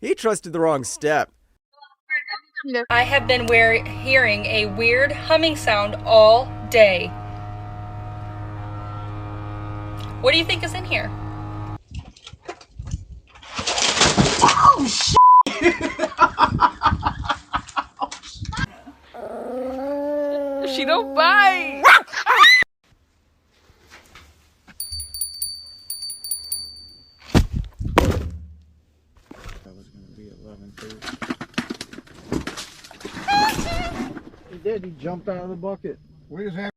He trusted the wrong step. I have been hearing a weird humming sound all day. What do you think is in here? Oh, shit! She don't bite! That was gonna be 11:30. He did. He jumped out of the bucket. We just have